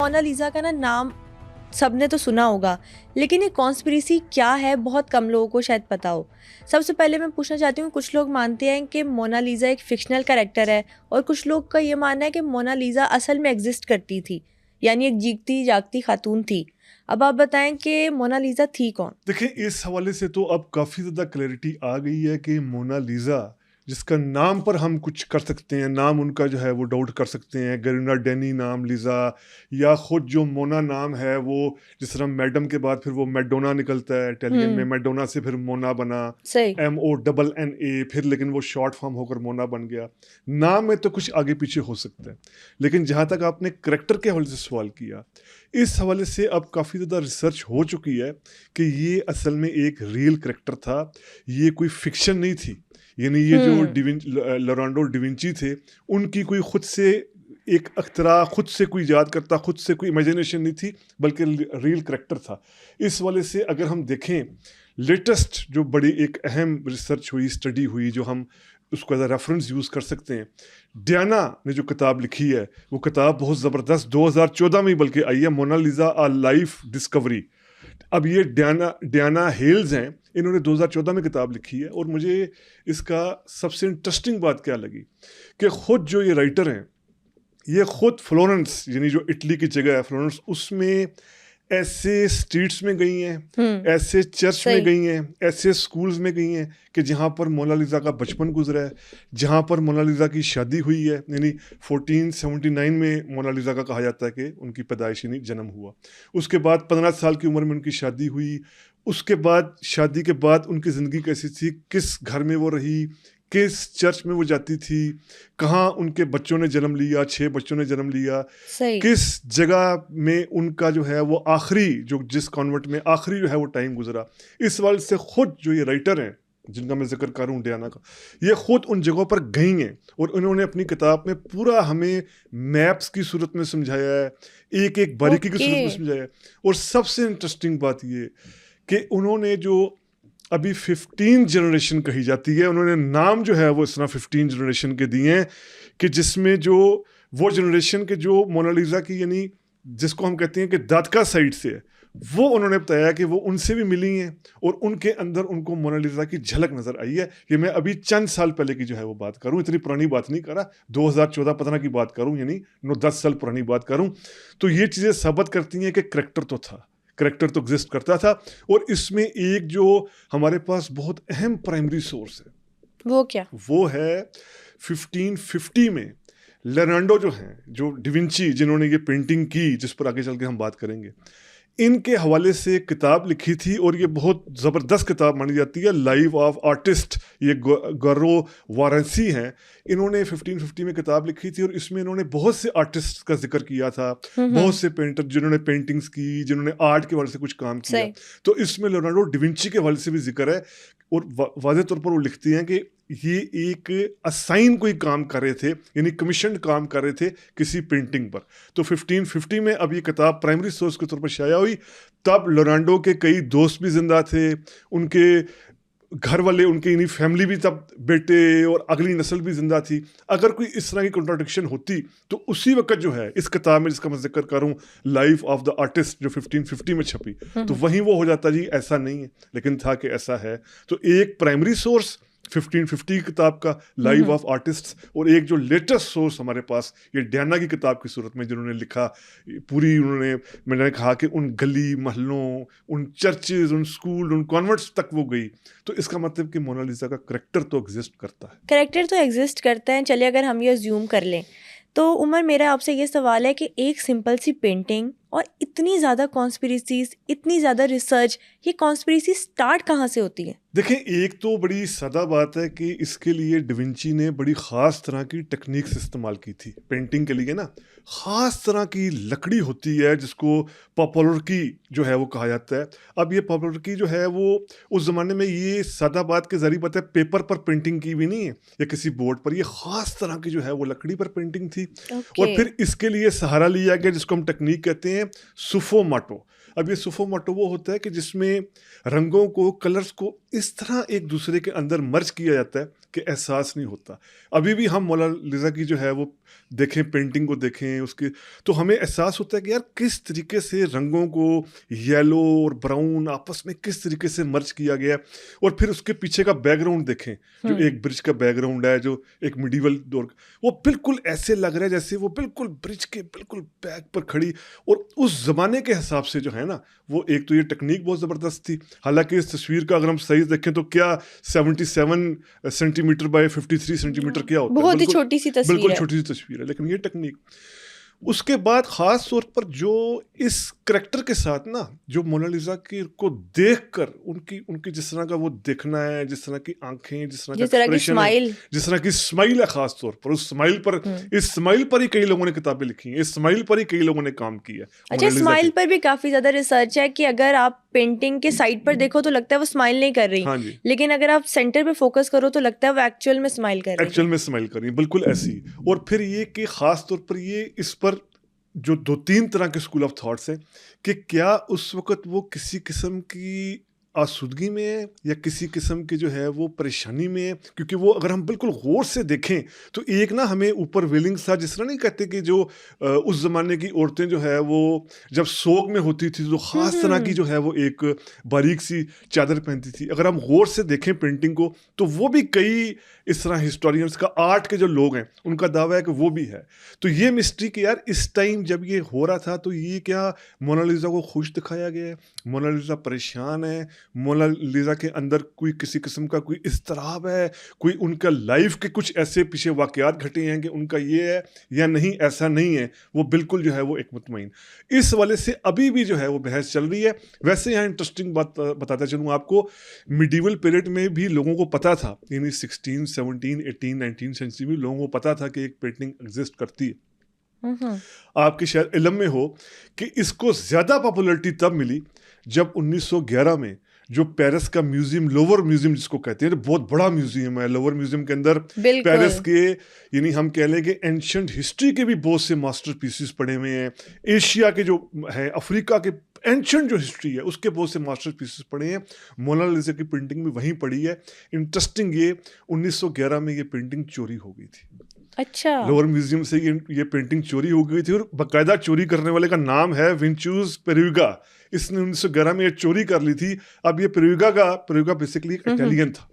Mona Lisa का ना नाम सबने तो सुना होगा, लेकिन ये कॉन्स्पिरेसी क्या है बहुत कम लोगों को शायद पता हो। सबसे पहले मैं पूछना चाहती हूँ, कुछ लोग मानते हैं कि मोनालिसा एक फिक्शनल कैरेक्टर है और कुछ लोग का ये मानना है कि मोनालिसा असल में एग्जिस्ट करती थी, यानी एक जीती जागती खातून थी। अब आप बताएं कि मोनालिसा थी कौन? देखिए, इस हवाले से तो अब काफ़ी ज़्यादा क्लैरिटी आ गई है कि मोनालिसा, जिसका नाम पर हम कुछ कर सकते हैं, नाम उनका जो है वो डाउट कर सकते हैं, गरीना डैनी नाम लिज़ा, या ख़ुद जो मोना नाम है वो, जिस तरह मैडम के बाद फिर वो मैडोना निकलता है इटालियन में, हम्म। मैडोना से फिर मोना बना, सही। MONNA, फिर लेकिन वो शॉर्ट फॉर्म होकर मोना बन गया। नाम में तो कुछ आगे पीछे हो सकता है, लेकिन जहाँ तक आपने करैक्टर के हवाले से सवाल किया, इस हवाले से अब काफ़ी ज़्यादा रिसर्च हो चुकी है कि ये असल में एक रियल करैक्टर था, ये कोई फिक्शन नहीं थी। यानी ये जो हम्म। लियोनार्डो डिविंची थे, उनकी कोई खुद से एक अख्तरा, खुद से कोई इजाद करता, खुद से कोई इमेजिनेशन नहीं थी, बल्कि रियल करैक्टर था। इस वाले से अगर हम देखें, लेटेस्ट जो बड़ी एक अहम रिसर्च हुई, स्टडी हुई, जो हम उसको एज अ रेफरेंस यूज़ कर सकते हैं, डियाना ने जो किताब लिखी है, वो किताब बहुत ज़बरदस्त 2014 में ही बल्कि आई है, मोनालिसा अ लाइफ डिस्कवरी। अब ये डियाना हेल्स हैं, इन्होंने 2014 में किताब लिखी है, और मुझे इसका सबसे इंटरेस्टिंग बात क्या लगी कि खुद जो ये राइटर हैं, ये खुद फ्लोरेंस, यानी जो इटली की जगह है फ्लोरेंस, उसमें ऐसे स्ट्रीट्स में गई हैं, ऐसे चर्च में सही। गई हैं, ऐसे स्कूल्स में गई हैं कि जहाँ पर मोनालिसा का बचपन गुजरा है, जहाँ पर मोनालिसा की शादी हुई है। यानी 1479 में मोनालिसा का कहा जाता है कि उनकी पैदाइश यानी जन्म हुआ। उसके बाद 15 साल की उम्र में उनकी शादी हुई। उसके बाद शादी के बाद उनकी ज़िंदगी कैसी थी, किस घर में वो रही, किस चर्च में वो जाती थी, कहाँ उनके बच्चों ने जन्म लिया, 6 बच्चों ने जन्म लिया, सही। किस जगह में उनका जो है वो आखिरी, जो जिस कॉन्वेंट में आखिरी जो है वो टाइम गुजरा। इस वाले से खुद जो ये राइटर हैं, जिनका मैं जिक्र कर रहा हूँ डियाना का, ये खुद उन जगहों पर गई हैं, और उन्होंने अपनी किताब में पूरा हमें मैप्स की सूरत में समझाया है, एक एक बारीकी की ओके। सूरत में समझाया है। और सबसे इंटरेस्टिंग बात ये कि उन्होंने जो अभी 15 जनरेशन कही जाती है, उन्होंने नाम जो है वो इस तरह 15 जनरेशन के दिए हैं कि जिसमें जो वो जनरेशन के जो मोनालिसा की, यानी जिसको हम कहते हैं कि दादका साइड से है, वो उन्होंने बताया कि वो उनसे भी मिली हैं, और उनके अंदर उनको मोनालिसा की झलक नज़र आई है। ये मैं अभी चंद साल पहले की जो है वो बात करूँ, इतनी पुरानी बात नहीं कर रहा, 2014-15 की बात करूँ, यानी 9-10 साल पुरानी बात करूँ। तो ये चीज़ें साबित करती हैं कि करैक्टर तो था, करैक्टर तो एग्जिस्ट करता था। और इसमें एक जो हमारे पास बहुत अहम प्राइमरी सोर्स है, वो क्या? वो है 1550 में लियोनार्डो जो हैं, जो डिविंची, जिन्होंने ये पेंटिंग की, जिस पर आगे चल के हम बात करेंगे, इनके हवाले से एक किताब लिखी थी, और ये बहुत ज़बरदस्त किताब मानी जाती है, लाइफ ऑफ आर्टिस्ट। ये गरो वारंसी हैं, इन्होंने 1550 में किताब लिखी थी, और इसमें इन्होंने बहुत से आर्टिस्ट का जिक्र किया था, बहुत से पेंटर जिन्होंने पेंटिंग्स की, जिन्होंने आर्ट के हवाले से कुछ काम किया। सही। तो इसमें लियोनार्डो डिविंची के हवाले से भी जिक्र है, और वाज़ेह तौर पर वो लिखती हैं कि ये एक असाइन कोई काम कर रहे थे, यानी कमीशन काम कर रहे थे किसी पेंटिंग पर। तो 1550 में अब ये किताब प्राइमरी सोर्स के तौर पर शाया हुई। तब लियोनार्डो के कई दोस्त भी जिंदा थे, उनके घर वाले, उनकी यानी फैमिली भी, तब बेटे और अगली नस्ल भी जिंदा थी। अगर कोई इस तरह की कॉन्ट्राडिक्शन होती तो उसी वक्त जो है इस किताब में, जिसका मैं जिक्र करूँ, लाइफ ऑफ द आर्टिस्ट, जो 1550 में छपी, तो वहीं वो हो जाता जी ऐसा नहीं है, लेकिन था कि ऐसा है। तो एक प्राइमरी सोर्स 1550 किताब का लाइफ ऑफ आर्टिस्ट, और एक जो लेटेस्ट सोर्स हमारे पास ये डियाना की किताब की सूरत में, जिन्होंने लिखा पूरी, उन्होंने, मैंने कहा कि उन गली महलों, उन चर्चेज, उन स्कूल, उन कॉन्वेंट्स तक वो गई। तो इसका मतलब कि मोनालिसा का करैक्टर तो एग्जिस्ट करता है। कैरेक्टर तो एग्जिस्ट करता है, चलिए अगर हम ये अज्यूम कर लें, तो उमर मेरा आपसे ये सवाल है कि एक सिंपल सी पेंटिंग और इतनी ज़्यादा कॉन्स्पिरेसीज, इतनी ज़्यादा रिसर्च, ये कॉन्स्पिरेसी स्टार्ट कहाँ से होती है? देखें, एक तो बड़ी सादा बात है कि इसके लिए डिविंची ने बड़ी ख़ास तरह की टेक्निक्स इस्तेमाल की थी पेंटिंग के लिए ना। ख़ास तरह की लकड़ी होती है जिसको पॉपुलर की जो है वो कहा जाता है। अब ये पॉपुलर की जो है वो उस ज़माने में, ये सादा बात के ज़रिए पता है, पेपर पर पेंटिंग की भी नहीं है या किसी बोर्ड पर, ये ख़ास तरह की जो है वो लकड़ी पर पेंटिंग थी। ओके। और फिर इसके लिए सहारा लिया गया जिसको हम टेक्निक कहते हैं सुफोमाटो। अब ये सुफोमाटो वो होता है कि जिसमें रंगों को, कलर्स को इस तरह एक दूसरे के अंदर मर्ज किया जाता है कि एहसास नहीं होता। अभी भी हम मोनालिसा की जो है वो देखें, पेंटिंग को देखें उसके, तो हमें एहसास होता है कि यार किस तरीके से रंगों को येलो और ब्राउन आपस में किस तरीके से मर्ज किया गया है। और फिर उसके पीछे का बैकग्राउंड देखें, जो एक ब्रिज का बैकग्राउंड है, जो एक मिडिवल दौर का, वो बिल्कुल ऐसे लग रहा है जैसे वो बिल्कुल ब्रिज के बिल्कुल बैक पर खड़ी। और उस जमाने के हिसाब से जो है ना, वो एक तो ये टेक्निक बहुत ज़बरदस्त थी। हालांकि इस तस्वीर का अगर हम सही देखें तो क्या 77 सेंटीमीटर बाय 53 सेंटीमीटर क्या होता है, बहुत ही छोटी सी तस्वीर बिल्कुल है। छोटी सी तस्वीर है, लेकिन ये टेक्निक। उसके बाद खास तौर पर जो इस करैक्टर के साथ ना, जो मोनालिसा की को देखकर उनकी उनकी जिस तरह का वो देखना है, जिस तरह की आंखें, जिस तरह का जिस तरह की एक्सप्रेशन है, स्माइल। जिस तरह की स्माइल है, खास तौर पर उस स्माइल पर, इस स्माइल पर ही कई लोगों ने किताबें लिखी हैं, इस स्माइल पर ही कई लोगों ने काम किया है। अच्छा, मोनालिसा स्माइल की। पर भी काफी ज्यादा रिसर्च है कि अगर आप पेंटिंग के साइड पर देखो तो लगता है वो स्माइल नहीं कर रही, हाँ जी, लेकिन अगर आप सेंटर पे फोकस करो तो लगता है वो एक्चुअल में स्माइल कर रही एक्चुअल में स्माइल कर रही है, बिल्कुल ऐसी। और फिर ये कि खास तौर पर ये इस पर जो 2-3 तरह के स्कूल ऑफ थॉट्स हैं कि क्या उस वक़्त वो किसी किस्म की आसूदगी में है या किसी किस्म की जो है वो परेशानी में है। क्योंकि वो अगर हम बिल्कुल गौर से देखें तो एक ना हमें ऊपर वेलिंग सा, जिस तरह नहीं कहते कि जो उस ज़माने की औरतें जो है वो जब सोग में होती थी तो ख़ास तरह की जो है वो एक बारीक सी चादर पहनती थी। अगर हम गौर से देखें पेंटिंग को तो वो भी कई इस तरह हिस्टोरियंस का, आर्ट के जो लोग हैं उनका दावा है कि वो भी है। तो ये मिस्ट्री कि यार इस टाइम जब ये हो रहा था तो ये क्या मोनालिसा को खुश दिखाया गया है, मोनालिसा परेशान है, मोनालिसा के अंदर कोई किसी किस्म का कोई इज़्तिराब है, कोई उनका लाइफ के कुछ ऐसे पीछे वाक़यात घटे हैं कि उनका ये है या नहीं, ऐसा नहीं है। वो बिल्कुल जो है वो एक मुतमईन। इस वाले से अभी भी जो है वो बहस चल रही है। वैसे यहाँ इंटरेस्टिंग बात बताता चलूँ आपको, मिडीवल पीरियड में भी लोगों को पता था, यानी 16, 17, 18, 19 सेंचुरी में लोगों को पता था कि एक पेंटिंग एग्जिस्ट करती है। आपके शायद इल्म में हो कि इसको ज़्यादा पॉपुलैरिटी तब मिली जब 1911 में जो पेरिस का म्यूजियम, लोवर म्यूजियम जिसको कहते हैं, बहुत बड़ा म्यूजियम है। लोवर म्यूजियम के अंदर पेरिस के, यानी हम कह लें कि एंशिएंट हिस्ट्री के भी बहुत से मास्टरपीसेस पड़े हुए हैं। एशिया के जो है, अफ्रीका के एंशिएंट जो हिस्ट्री है उसके बहुत से मास्टरपीसेस पड़े हैं। मोनालिसा की पेंटिंग भी वहीं पड़ी है। इंटरेस्टिंग ये 1911 में ये पेंटिंग चोरी हो गई थी। अच्छा, लोअर म्यूजियम से ये पेंटिंग चोरी हो गई थी और बाकायदा चोरी करने वाले का नाम है विंचूज पेरुगा। इसने 1911 में ये चोरी कर ली थी। अब ये पेरुगा बेसिकली एक इटालियन था।